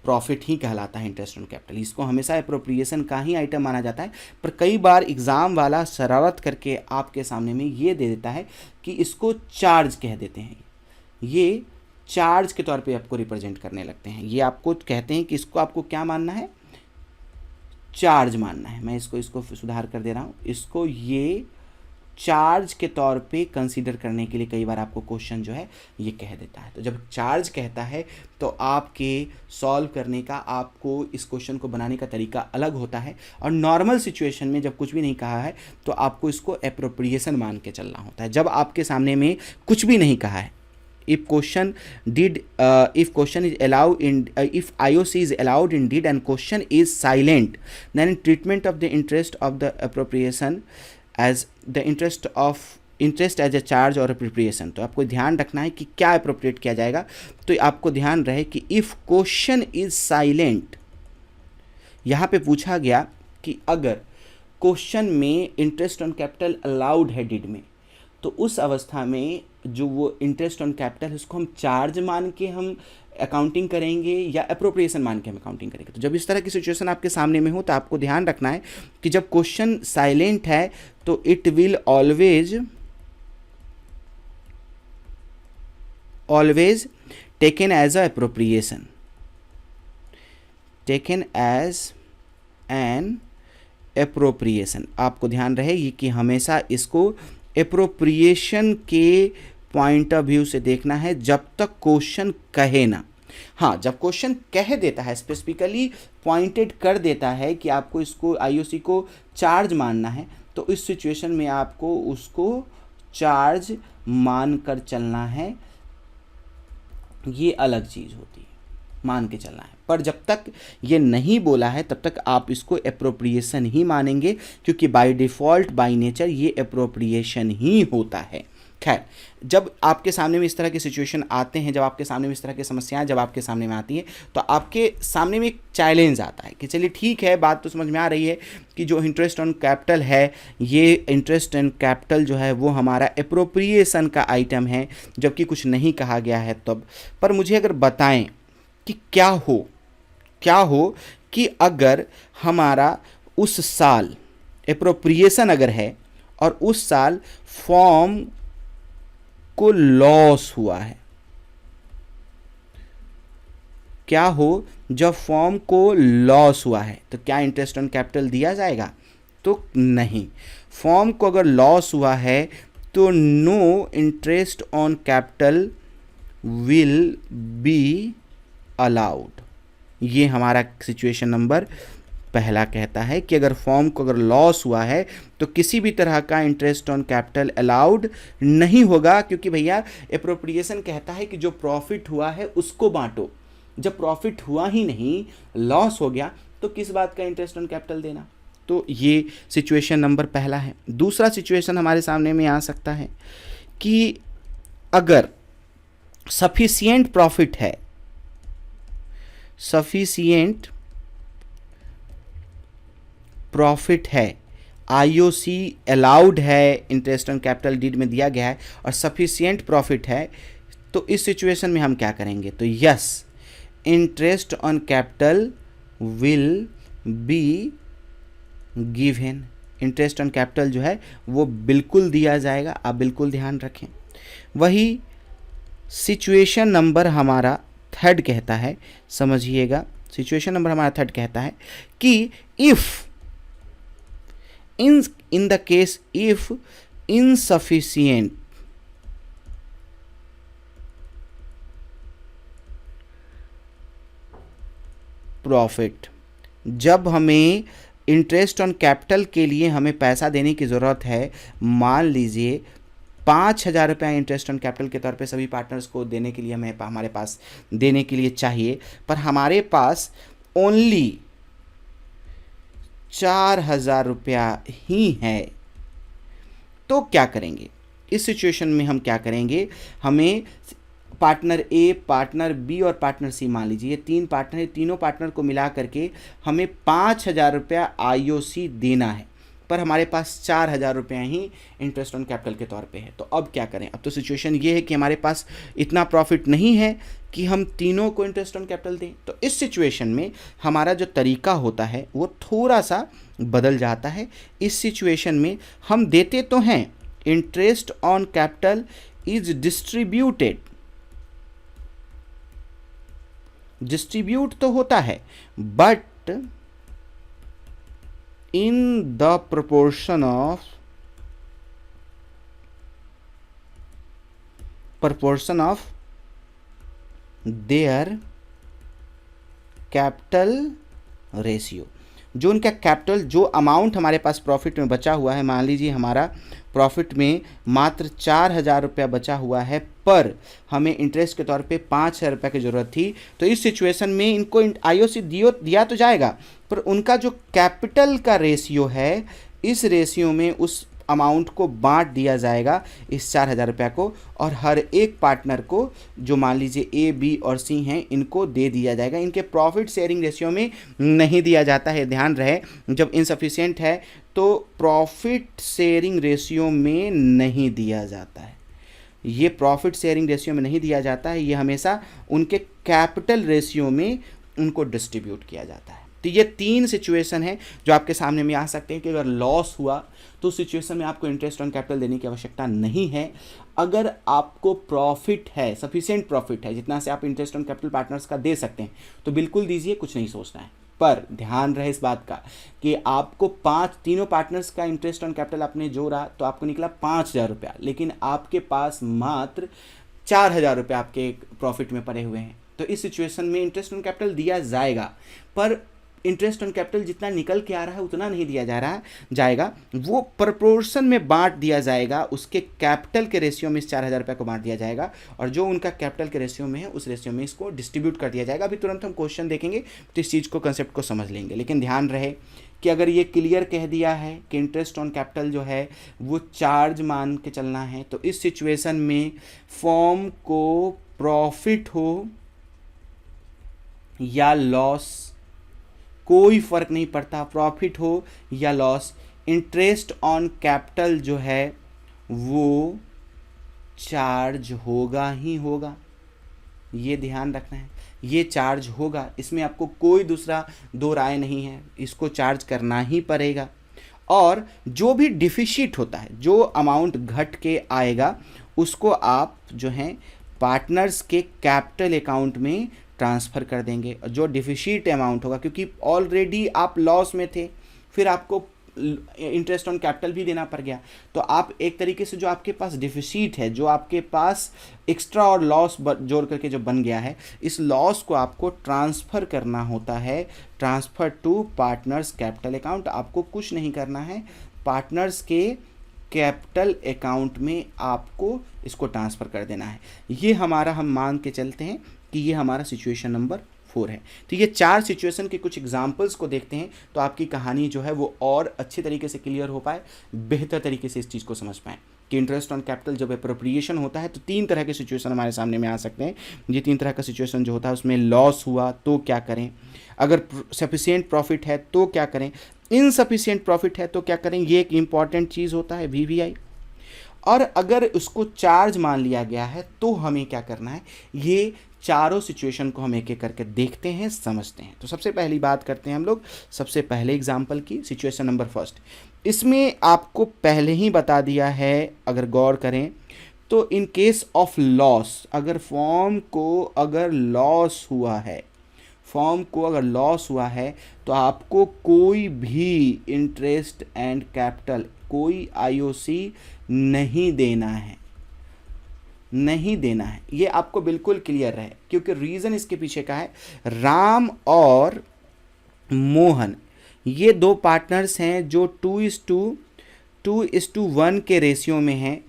प्रॉफिट ही कहलाता है इंटरेस्ट ऑन कैपिटल। इसको हमेशा एप्रोप्रिएशन का ही आइटम माना जाता है। पर कई बार एग्ज़ाम वाला शरारत करके आपके सामने में ये दे देता है कि इसको चार्ज कह देते हैं, ये चार्ज के तौर पे आपको रिप्रेजेंट करने लगते हैं। ये आपको कहते हैं कि इसको आपको क्या मानना है, चार्ज मानना है। मैं इसको सुधार कर दे रहा हूँ, इसको ये चार्ज के तौर पे कंसीडर करने के लिए कई बार आपको क्वेश्चन जो है ये कह देता है। तो जब चार्ज कहता है तो आपके सॉल्व करने का, आपको इस क्वेश्चन को बनाने का तरीका अलग होता है। और नॉर्मल सिचुएशन में जब कुछ भी नहीं कहा है तो आपको इसको एप्रोप्रिएशन मान के चलना होता है। जब आपके सामने में कुछ भी नहीं कहा है, if question is allowed in if IOC is allowed in deed and question is silent, then treatment of the interest of the appropriation as the interest as a charge or appropriation। तो आपको ध्यान रखना है कि क्या appropriate किया जाएगा। तो आपको ध्यान रहे कि if question is silent, यहाँ पे पूछा गया कि अगर क्वेश्चन में इंटरेस्ट ऑन कैपिटल अलाउड है डीड में, तो उस अवस्था में जो वो इंटरेस्ट ऑन कैपिटल है उसको हम चार्ज मान के हम अकाउंटिंग करेंगे या अप्रोप्रिएशन मान के हम अकाउंटिंग करेंगे। तो जब इस तरह की सिचुएशन आपके सामने में हो तो आपको ध्यान रखना है कि जब क्वेश्चन साइलेंट है तो it will always taken as a appropriation, taken as an appropriation. आपको ध्यान रहे कि हमेशा इसको एप्रोप्रिएशन के पॉइंट ऑफ व्यू से देखना है जब तक क्वेश्चन कहे ना। हाँ, जब क्वेश्चन कह देता है, स्पेसिफिकली पॉइंटेड कर देता है कि आपको इसको आईओसी को चार्ज मानना है, तो इस सिचुएशन में आपको उसको चार्ज मान कर चलना है। ये अलग चीज़ होती है, मान के चलना है। पर जब तक ये नहीं बोला है तब तक आप इसको एप्रोप्रिएशन ही मानेंगे, क्योंकि बाय डिफ़ॉल्ट बाय नेचर ये एप्रोप्रिएशन ही होता है। खैर, जब आपके सामने में इस तरह के सिचुएशन आते हैं, जब आपके सामने में इस तरह की समस्याएं जब आपके सामने में आती हैं, तो आपके सामने में एक चैलेंज आता है कि चलिए ठीक है, बात तो समझ में आ रही है कि जो इंटरेस्ट ऑन कैपिटल है, ये इंटरेस्ट ऑन कैपिटल जो है वो हमारा एप्रोप्रिएशन का आइटम है, जबकि कुछ नहीं कहा गया है तब। पर मुझे अगर बताएं कि क्या हो कि अगर हमारा उस साल एप्रोप्रिएशन अगर है और उस साल फॉर्म को लॉस हुआ है, क्या हो जब फॉर्म को लॉस हुआ है, तो क्या इंटरेस्ट ऑन कैपिटल दिया जाएगा? तो नहीं। फॉर्म को अगर लॉस हुआ है तो no interest on capital will be allowed. ये हमारा सिचुएशन नंबर पहला कहता है कि अगर फॉर्म को अगर लॉस हुआ है तो किसी भी तरह का इंटरेस्ट ऑन कैपिटल अलाउड नहीं होगा, क्योंकि भैया एप्रोप्रिएशन कहता है कि जो प्रॉफिट हुआ है उसको बांटो। जब प्रॉफिट हुआ ही नहीं, लॉस हो गया, तो किस बात का इंटरेस्ट ऑन कैपिटल देना? तो ये सिचुएशन नंबर पहला है। दूसरा सिचुएशन हमारे सामने में आ सकता है कि अगर सफिशिएंट प्रॉफिट है, सफिशिएंट प्रॉफिट है, आईओसी अलाउड है, इंटरेस्ट ऑन कैपिटल डीड में दिया गया है और सफिशिएंट प्रॉफिट है, तो इस सिचुएशन में हम क्या करेंगे? तो yes, interest on capital will be given. Interest on capital जो है वो बिल्कुल दिया जाएगा, आप बिल्कुल ध्यान रखें। वही सिचुएशन नंबर हमारा थर्ड कहता है, समझिएगा, सिचुएशन नंबर हमारा थर्ड कहता है कि if in the case if insufficient profit, जब हमें इंटरेस्ट ऑन कैपिटल के लिए हमें पैसा देने की ज़रूरत है, मान लीजिए 5,000 रुपया इंटरेस्ट ऑन कैपिटल के तौर पे सभी पार्टनर्स को देने के लिए हमारे पास देने के लिए चाहिए, पर हमारे पास ओनली 4,000 रुपया ही है, तो क्या करेंगे? इस सिचुएशन में हम क्या करेंगे? हमें पार्टनर ए, पार्टनर बी और पार्टनर सी, मान लीजिए ये 3 पार्टनर है, तीनों पार्टनर को मिला करके हमें 5,000 रुपया आईओसी देना है, पर हमारे पास 4,000 रुपया ही इंटरेस्ट ऑन कैपिटल के तौर पे है। तो अब क्या करें? अब तो सिचुएशन ये है कि हमारे पास इतना प्रॉफिट नहीं है कि हम तीनों को इंटरेस्ट ऑन कैपिटल दें। तो इस सिचुएशन में हमारा जो तरीका होता है वो थोड़ा सा बदल जाता है। इस सिचुएशन में हम देते तो हैं interest on capital is distributed, distribute तो होता है, but in the proportion of their capital ratio। जो उनका कैपिटल, जो अमाउंट हमारे पास प्रॉफिट में बचा हुआ है, मान लीजिए हमारा प्रॉफिट में मात्र 4,000 रुपया बचा हुआ है, पर हमें इंटरेस्ट के तौर पे 5,000 रुपये की ज़रूरत थी, तो इस सिचुएशन में इनको आईओसी दिया तो जाएगा, पर उनका जो कैपिटल का रेशियो है, इस रेशियो में उस अमाउंट को बांट दिया जाएगा, इस 4,000 रुपया को, और हर एक पार्टनर को, जो मान लीजिए ए, बी और सी हैं, इनको दे दिया जाएगा। इनके प्रॉफिट शेयरिंग रेशियो में नहीं दिया जाता है, ध्यान रहे, जब इनसफिशिएंट है तो प्रॉफिट शेयरिंग रेशियो में नहीं दिया जाता है, ये प्रॉफिट शेयरिंग रेशियो में नहीं दिया जाता है, ये हमेशा उनके कैपिटल रेशियो में उनको डिस्ट्रीब्यूट किया जाता है। तो ये 3 सिचुएशन है जो आपके सामने में आ सकते हैं कि अगर लॉस हुआ तो उस सिचुएशन में आपको इंटरेस्ट ऑन कैपिटल देने की आवश्यकता नहीं है। अगर आपको प्रॉफिट है, सफिशिएंट प्रॉफिट है, जितना से आप इंटरेस्ट ऑन कैपिटल पार्टनर्स का दे सकते हैं, तो बिल्कुल दीजिए, कुछ नहीं सोचना है। पर ध्यान रहे इस बात का कि आपको तीनों पार्टनर्स का इंटरेस्ट ऑन कैपिटल आपने जोड़ा तो आपको निकला 5,000 रुपया, लेकिन आपके पास मात्र 4,000 रुपया आपके प्रॉफिट में पड़े हुए हैं, तो इस सिचुएशन में इंटरेस्ट ऑन कैपिटल दिया जाएगा, पर इंटरेस्ट ऑन कैपिटल जितना निकल के आ रहा है उतना नहीं दिया जाएगा, वो प्रोपोर्शन में बांट दिया जाएगा, उसके कैपिटल के रेशियो में इस 4,000 रुपये को बांट दिया जाएगा, और जो उनका कैपिटल के रेशियो में है उस रेशियो में इसको डिस्ट्रीब्यूट कर दिया जाएगा। अभी तुरंत हम क्वेश्चन देखेंगे तो इस चीज़ को, कंसेप्ट को समझ लेंगे, लेकिन ध्यान रहे कि अगर ये क्लियर कह दिया है कि इंटरेस्ट ऑन कैपिटल जो है वो चार्ज मान के चलना है, तो इस सिचुएशन में फर्म को प्रॉफिट हो या लॉस, कोई फर्क नहीं पड़ता, प्रॉफिट हो या लॉस, इंटरेस्ट ऑन कैपिटल जो है वो चार्ज होगा ही होगा, ये ध्यान रखना है, ये चार्ज होगा, इसमें आपको कोई दूसरा दो राय नहीं है, इसको चार्ज करना ही पड़ेगा। और जो भी डिफिशिट होता है, जो अमाउंट घट के आएगा, उसको आप जो है पार्टनर्स के कैपिटल अकाउंट में ट्रांसफ़र कर देंगे। जो डिफिशिट अमाउंट होगा, क्योंकि ऑलरेडी आप लॉस में थे, फिर आपको इंटरेस्ट ऑन कैपिटल भी देना पड़ गया, तो आप एक तरीके से जो आपके पास डिफिशिट है, जो आपके पास एक्स्ट्रा और लॉस जोड़ करके जो बन गया है, इस लॉस को आपको ट्रांसफ़र करना होता है, transfer to partners capital account. आपको कुछ नहीं करना है, पार्टनर्स के कैपिटल अकाउंट में आपको इसको ट्रांसफ़र कर देना है। ये हमारा, हम मान के चलते हैं कि ये हमारा सिचुएशन नंबर 4 है। तो ये 4 सिचुएशन के कुछ एग्जांपल्स को देखते हैं तो आपकी कहानी जो है वो और अच्छे तरीके से क्लियर हो पाए, बेहतर तरीके से इस चीज़ को समझ पाएँ कि इंटरेस्ट ऑन कैपिटल जब एप्रोप्रिएशन होता है तो 3 तरह के सिचुएशन हमारे सामने में आ सकते हैं। ये 3 तरह का सिचुएशन जो होता है उसमें लॉस हुआ तो क्या करें, अगर सफिशिएंट प्रॉफिट है तो क्या करें, इनसफिशिएंट प्रॉफिट है तो क्या करें, ये एक इंपॉर्टेंट चीज़ होता है वीवीआई। और अगर उसको चार्ज मान लिया गया है तो हमें क्या करना है, ये चारों सिचुएशन को हम एक एक करके देखते हैं, समझते हैं। तो सबसे पहली बात करते हैं हम लोग सबसे पहले एग्जाम्पल की, सिचुएशन नंबर फर्स्ट। इसमें आपको पहले ही बता दिया है, अगर गौर करें तो इन केस ऑफ लॉस, अगर फॉर्म को अगर लॉस हुआ है, फॉर्म को अगर लॉस हुआ है तो आपको कोई भी इंटरेस्ट एंड कैपिटल, कोई आईओसी नहीं देना है, नहीं देना है। ये आपको बिल्कुल क्लियर रहे, क्योंकि रीज़न इसके पीछे का है, राम और मोहन ये 2 पार्टनर्स हैं जो 2:1 के रेशियो में हैं,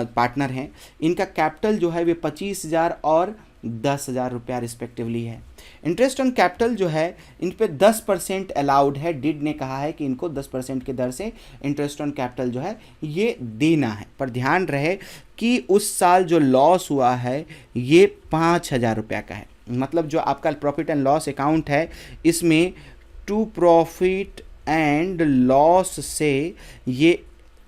पार्टनर हैं। इनका कैपिटल जो है वे 25,000 और 10,000 रुपया रिस्पेक्टिवली है। इंटरेस्ट ऑन कैपिटल जो है इन पे 10% अलाउड है, डिड ने कहा है कि इनको 10% के दर से इंटरेस्ट ऑन कैपिटल जो है ये देना है। पर ध्यान रहे कि उस साल जो लॉस हुआ है ये 5,000 रुपया का है। मतलब जो आपका प्रॉफिट एंड लॉस अकाउंट है इसमें टू प्रॉफिट एंड लॉस से ये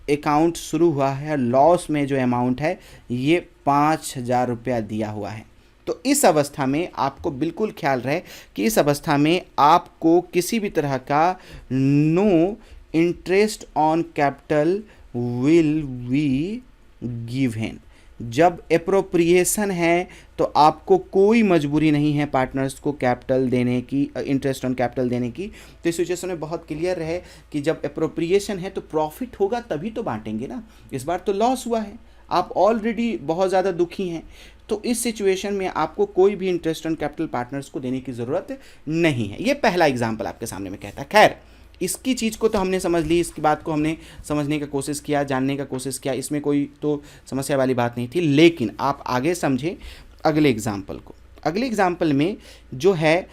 अकाउंट शुरू हुआ है, लॉस में जो अमाउंट है ये 5,000 रुपया दिया हुआ है। तो इस अवस्था में आपको बिल्कुल ख्याल रहे कि इस अवस्था में आपको किसी भी तरह का no interest on capital will be given. जब एप्रोप्रिएशन है तो आपको कोई मजबूरी नहीं है पार्टनर्स को कैपिटल देने की, इंटरेस्ट ऑन कैपिटल देने की। तो इस सिचुएशन में बहुत क्लियर रहे कि जब एप्रोप्रिएशन है तो प्रॉफिट होगा तभी तो बांटेंगे ना। इस बार तो लॉस हुआ है, आप ऑलरेडी बहुत ज़्यादा दुखी हैं, तो इस सिचुएशन में आपको कोई भी इंटरेस्ट ऑन कैपिटल पार्टनर्स को देने की ज़रूरत नहीं है। ये पहला एग्जाम्पल आपके सामने में कहता है। खैर, इसकी चीज़ को तो हमने समझ ली, इसकी बात को हमने समझने का कोशिश किया, जानने का कोशिश किया, इसमें कोई तो समस्या वाली बात नहीं थी। लेकिन आप आगे समझें अगले एग्जाम्पल को। अगले एग्जाम्पल में जो है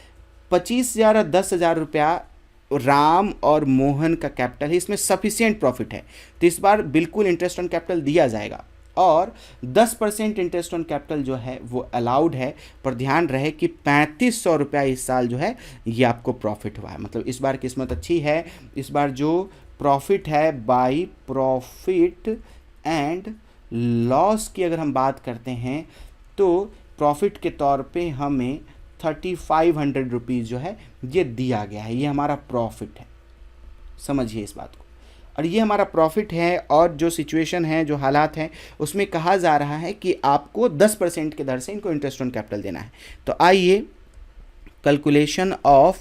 25,000 और 10,000 रुपया राम और मोहन का कैपिटल है, इसमें सफिशिएंट प्रॉफिट है तो इस बार बिल्कुल इंटरेस्ट ऑन कैपिटल दिया जाएगा और 10% इंटरेस्ट ऑन कैपिटल जो है वो अलाउड है। पर ध्यान रहे कि 3,500 रुपया इस साल जो है ये आपको प्रॉफिट हुआ है। मतलब इस बार किस्मत अच्छी है, इस बार जो प्रॉफिट है बाय प्रॉफिट एंड लॉस की अगर हम बात करते हैं तो प्रॉफिट के तौर पे हमें 3,500 रुपीज़ जो है ये दिया गया है, ये हमारा प्रॉफिट है। समझिए इस बात को, और ये हमारा प्रॉफिट है और जो सिचुएशन है, जो हालात हैं उसमें कहा जा रहा है कि आपको 10% के दर से इनको इंटरेस्ट ऑन कैपिटल देना है। तो आइए कैलकुलेशन ऑफ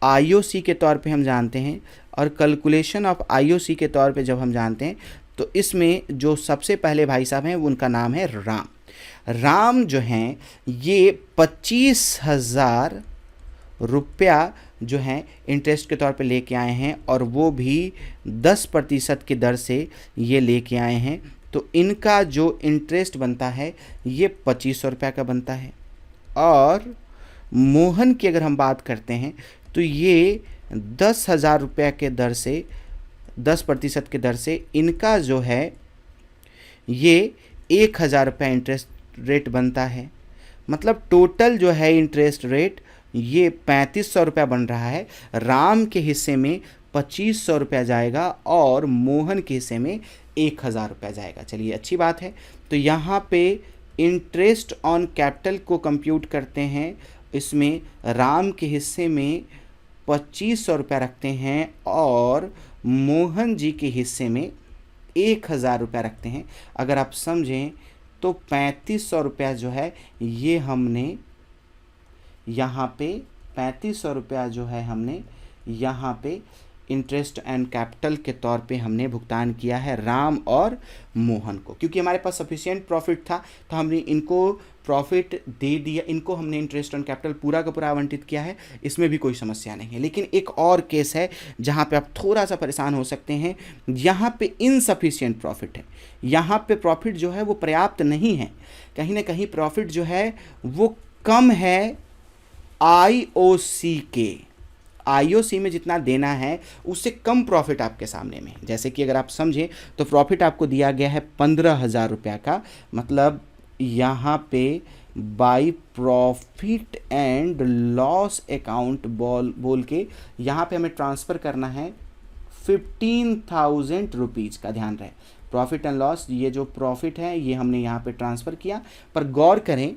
आईओसी के तौर पे हम जानते हैं, और कैलकुलेशन ऑफ आईओसी के तौर पे जब हम जानते हैं तो इसमें जो सबसे पहले भाई साहब हैं उनका नाम है राम। राम जो हैं ये 25,000 रुपया जो है इंटरेस्ट के तौर पे लेके आए हैं और वो भी 10% की दर से ये लेके आए हैं। तो इनका जो इंटरेस्ट बनता है ये 2,500 रुपया का बनता है। और मोहन की अगर हम बात करते हैं तो ये 10,000 रुपया के दर से, 10% के दर से इनका जो है ये 1,000 रुपया इंटरेस्ट रेट बनता है। मतलब टोटल जो है इंटरेस्ट रेट ये 3,500 रुपया बन रहा है। राम के हिस्से में 2,500 रुपया जाएगा और मोहन के हिस्से में 1,000 रुपया जाएगा। चलिए अच्छी बात है। तो यहाँ पे इंटरेस्ट ऑन कैपिटल को कंप्यूट करते हैं, इसमें राम के हिस्से में 2,500 रुपया रखते हैं और मोहन जी के हिस्से में 1,000 रुपया रखते हैं। अगर आप समझें तो 3,500 रुपया जो है ये हमने यहाँ पे 3,500 रुपया जो है हमने यहाँ पे इंटरेस्ट एंड कैपिटल के तौर पे हमने भुगतान किया है राम और मोहन को। क्योंकि हमारे पास सफिशिएंट प्रॉफिट था तो हमने इनको प्रॉफिट दे दिया, इनको हमने इंटरेस्ट ऑन कैपिटल पूरा का पूरा आवंटित किया है, इसमें भी कोई समस्या नहीं है। लेकिन एक और केस है जहाँ पे आप थोड़ा सा परेशान हो सकते हैं। यहाँ पे इनसफिशिएंट प्रॉफिट है, यहाँ पे प्रॉफिट जो है वो पर्याप्त नहीं है, कहीं ना कहीं प्रॉफिट जो है वो कम है आईओसी में जितना देना है उससे कम प्रॉफिट आपके सामने में है। जैसे कि अगर आप समझें तो प्रॉफिट आपको दिया गया है 15,000 रुपया का, मतलब यहाँ पे by profit and loss account बोल के यहाँ पे हमें ट्रांसफ़र करना है 15,000 रुपीज़ का। ध्यान रहे, प्रॉफिट एंड लॉस, ये जो प्रॉफिट है ये हमने यहाँ पे ट्रांसफ़र किया, पर गौर करें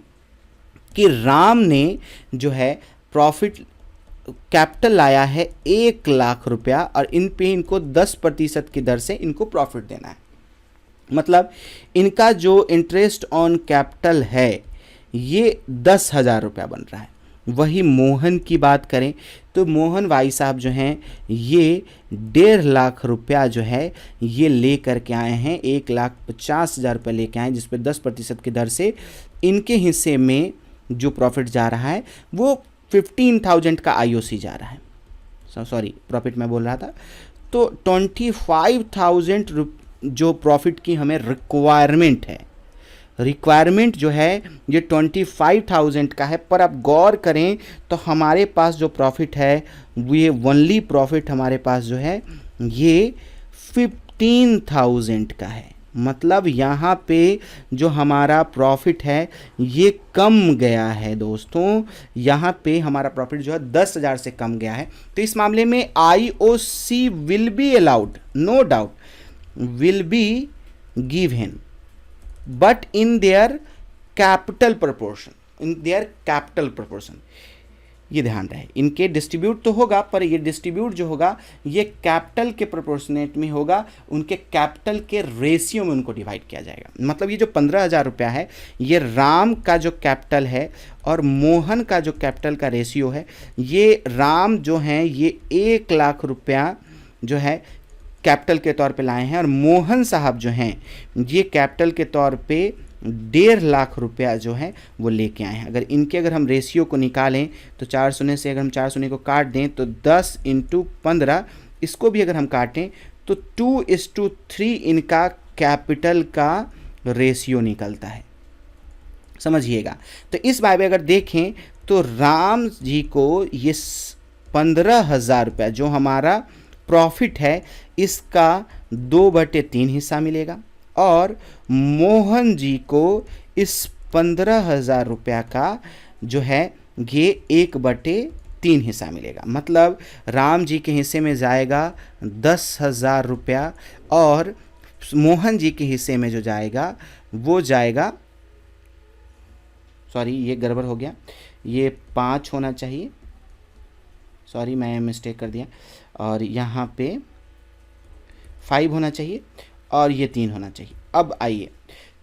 कि राम ने जो है प्रॉफिट कैपिटल लाया है 1,00,000 रुपया और इन पे इनको 10% की दर से इनको प्रॉफिट देना है। मतलब इनका जो इंटरेस्ट ऑन कैपिटल है ये 10,000 रुपया बन रहा है। वही मोहन की बात करें तो मोहन भाई साहब जो हैं ये 1,50,000 रुपया जो है ये ले करके आए हैं, 1,50,000 रुपये लेके आए, जिस पे 10% की दर से इनके हिस्से में जो प्रॉफिट जा रहा है वो 15,000 का आईओसी जा रहा है। सॉरी, प्रॉफिट मैं बोल रहा था। तो 25,000 जो प्रॉफिट की हमें रिक्वायरमेंट है, रिक्वायरमेंट जो है ये 25,000 का है, पर आप गौर करें तो हमारे पास जो प्रॉफिट है ये ओनली प्रॉफिट हमारे पास जो है ये 15,000 का है। मतलब यहाँ पे जो हमारा प्रॉफिट है ये कम गया है दोस्तों, यहाँ पे हमारा प्रॉफिट जो है 10,000 से कम गया है। तो इस मामले में IOC will be allowed, no doubt will be given, but in their capital proportion, ये ध्यान रहे। इनके डिस्ट्रीब्यूट तो होगा, पर ये डिस्ट्रीब्यूट जो होगा ये कैपिटल के प्रोपोर्शनेट में होगा, उनके कैपिटल के रेशियो में उनको डिवाइड किया जाएगा। मतलब ये जो 15,000 रुपया है ये राम का जो कैपिटल है और मोहन का जो कैपिटल का रेशियो है, ये राम जो हैं ये 1,00,000 रुपया जो है कैपिटल के तौर पे लाए हैं और मोहन साहब जो हैं ये कैपिटल के तौर पे 1,50,000 रुपया जो है वो लेके आए हैं। अगर हम रेशियो को निकालें तो 4 शून्य से अगर हम 4 शून्य को काट दें तो 10 × 15, इसको भी अगर हम काटें तो 2:3 इनका कैपिटल का रेशियो निकलता है, समझिएगा। तो इस बारे में अगर देखें तो राम जी को ये 15,000 रुपया जो हमारा प्रॉफिट है इसका 2/3 हिस्सा मिलेगा और मोहन जी को इस 15,000 रुपया का जो है ये 1/3 हिस्सा मिलेगा। मतलब राम जी के हिस्से में जाएगा 10,000 रुपया और मोहन जी के हिस्से में जो जाएगा वो जाएगा, सॉरी ये गड़बड़ हो गया, ये 5 होना चाहिए, सॉरी मैं मिस्टेक कर दिया, और यहाँ पे 5 होना चाहिए और ये 3 होना चाहिए। अब आइए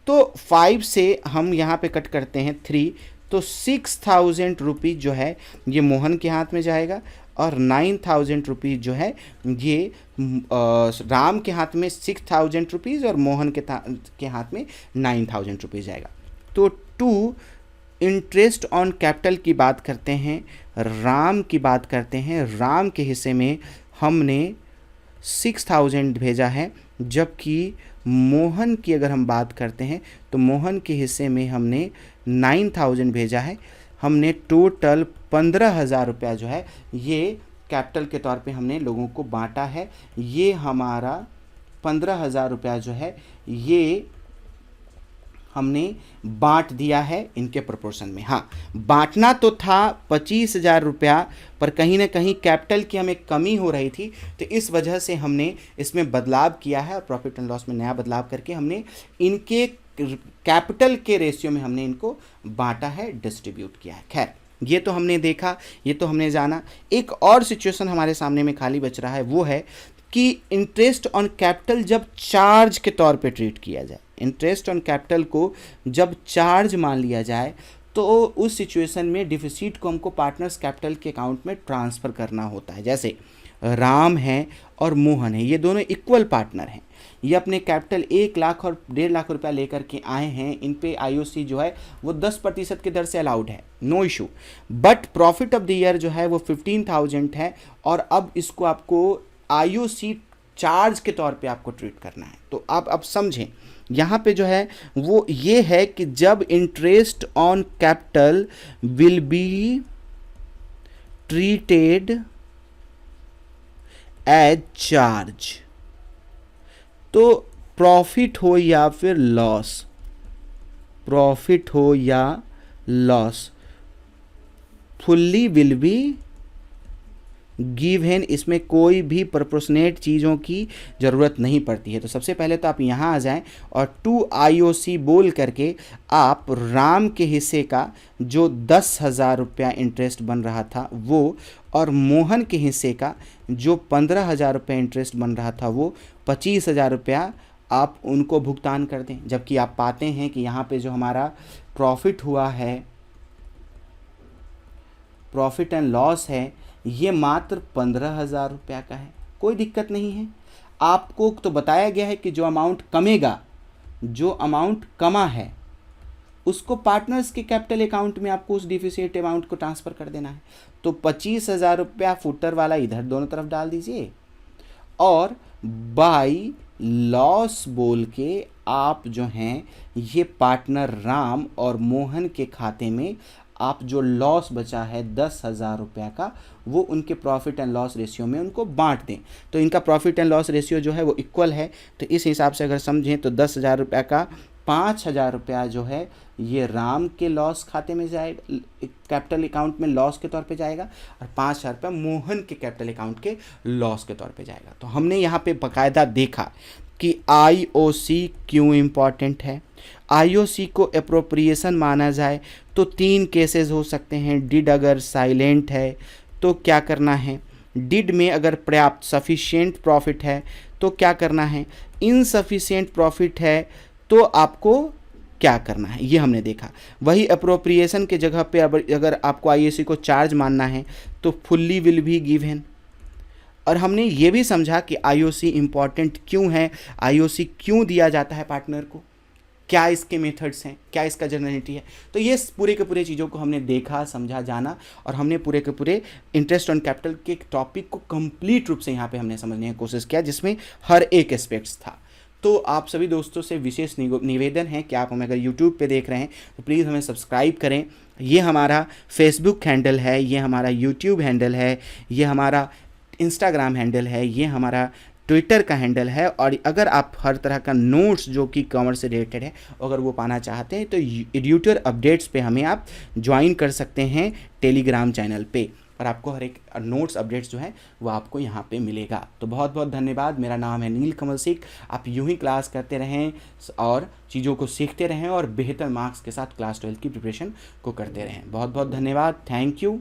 तो 5 से हम यहाँ पे कट करते हैं 3, तो 6,000 रुपीज़ जो है ये मोहन के हाथ में जाएगा और 9,000 रुपीज़ जो है ये राम के हाथ में 6,000 रुपीज़ और मोहन के हाथ में 9,000 रुपीज़ जाएगा। तो 2 इंटरेस्ट ऑन कैपिटल की बात करते हैं, राम की बात करते हैं। राम के हिस्से में हमने 6,000 भेजा है, जबकि मोहन की अगर हम बात करते हैं तो मोहन के हिस्से में हमने 9,000 भेजा है। हमने टोटल 15,000 रुपया जो है ये कैपिटल के तौर पे हमने लोगों को बांटा है। ये हमारा 15,000 रुपया जो है ये हमने बांट दिया है इनके प्रोपोर्शन में। हाँ, बांटना तो था 25,000 रुपया, पर कहीं ना कहीं कैपिटल की हमें कमी हो रही थी, तो इस वजह से हमने इसमें बदलाव किया है और प्रॉफिट एंड लॉस में नया बदलाव करके हमने इनके कैपिटल के रेशियो में हमने इनको बांटा है, डिस्ट्रीब्यूट किया है। खैर, ये तो हमने देखा, ये तो हमने जाना। एक और सिचुएशन हमारे सामने में खाली बच रहा है, वो है कि इंटरेस्ट ऑन कैपिटल जब चार्ज के तौर पे ट्रीट किया जाए, इंटरेस्ट ऑन कैपिटल को जब चार्ज मान लिया जाए तो उस सिचुएशन में डिफिसिट को हमको पार्टनर्स कैपिटल के अकाउंट में ट्रांसफ़र करना होता है। जैसे राम है और मोहन है, ये दोनों इक्वल पार्टनर हैं, ये अपने कैपिटल 1,00,000 और 1,50,000 रुपया लेकर के आए हैं। इन पे आईओसी जो है वो 10% की दर से अलाउड है, no issue. But profit of the year जो है वो 15,000 है और अब इसको आपको आईओसी चार्ज के तौर पे आपको ट्रीट करना है। तो आप अब समझें, यहाँ पे जो है वो ये है कि जब interest on capital will be treated as charge. तो प्रॉफिट हो या फिर लॉस, प्रॉफिट हो या loss, fully will be given. इसमें कोई भी प्रोपोर्शनेट चीज़ों की ज़रूरत नहीं पड़ती है। तो सबसे पहले तो आप यहाँ आ जाएं और 2 IOC बोल करके आप राम के हिस्से का जो 10,000 रुपया इंटरेस्ट बन रहा था वो, और मोहन के हिस्से का जो 15,000 रुपया इंटरेस्ट बन रहा था वो 25,000 रुपया आप उनको भुगतान कर दें। जबकि आप पाते हैं कि यहाँ पे जो हमारा प्रॉफिट हुआ है, प्रॉफिट एंड लॉस है, ये मात्र 15,000 रुपया का है। कोई दिक्कत नहीं है। आपको तो बताया गया है कि जो अमाउंट कमेगा, जो अमाउंट कमा है उसको पार्टनर्स के कैपिटल अकाउंट में आपको उस डिफिसिट अमाउंट को ट्रांसफ़र कर देना है। तो 25,000 रुपया फुटर वाला इधर दोनों तरफ डाल दीजिए, और बाई लॉस बोल के आप जो हैं ये पार्टनर राम और मोहन के खाते में आप जो लॉस बचा है 10,000 रुपया का, वो उनके प्रॉफिट एंड लॉस रेशियो में उनको बांट दें। तो इनका प्रॉफिट एंड लॉस रेशियो जो है वो इक्वल है। तो इस हिसाब से अगर समझें तो 10,000 रुपया का 5,000 रुपया जो है ये राम के लॉस खाते में जाएगा, कैपिटल अकाउंट में लॉस के तौर पे जाएगा, और 5,000 रुपया मोहन के कैपिटल अकाउंट के लॉस के तौर पे जाएगा। तो हमने यहाँ पे बाकायदा देखा कि IOC क्यों इम्पॉर्टेंट है। IOC को अप्रोप्रिएशन माना जाए तो 3 केसेस हो सकते हैं। डिड अगर साइलेंट है तो क्या करना है, डिड में अगर पर्याप्त सफिशिएंट प्रॉफिट है तो क्या करना है, इनसफिशिएंट प्रॉफिट है तो आपको क्या करना है, ये हमने देखा। वही अप्रोप्रिएशन के जगह पे अगर आपको IOC को चार्ज मानना है तो फुल्ली विल बी गिवन। और हमने ये भी समझा कि IOC इम्पॉर्टेंट क्यों है, IOC क्यों दिया जाता है पार्टनर को, क्या इसके मेथड्स हैं, क्या इसका जनरलिटी है। तो ये पूरे के पूरे चीज़ों को हमने देखा, समझा, जाना, और हमने पूरे के पूरे इंटरेस्ट ऑन कैपिटल के टॉपिक को कंप्लीट रूप से यहाँ पे हमने समझने की कोशिश किया, जिसमें हर एक एस्पेक्ट्स था। तो आप सभी दोस्तों से विशेष निवेदन है कि आप हमें अगर YouTube पे देख रहे हैं तो प्लीज़ हमें सब्सक्राइब करें। ये हमारा फेसबुक हैंडल है, ये हमारा YouTube हैंडल है, ये हमारा इंस्टाग्राम हैंडल है, ये हमारा ट्विटर का हैंडल है। और अगर आप हर तरह का नोट्स जो कि कॉमर्स से रिलेटेड है अगर वो पाना चाहते हैं तो एड्यूटर अपडेट्स पे हमें आप ज्वाइन कर सकते हैं टेलीग्राम चैनल पे, और आपको हर एक नोट्स अपडेट्स जो है वो आपको यहाँ पे मिलेगा। तो बहुत बहुत धन्यवाद। मेरा नाम है नील कमल सिंह। आप यूं ही क्लास करते रहें और चीज़ों को सीखते रहें और बेहतर मार्क्स के साथ क्लास 12 की प्रिपरेशन को करते रहें। बहुत बहुत धन्यवाद। Thank you.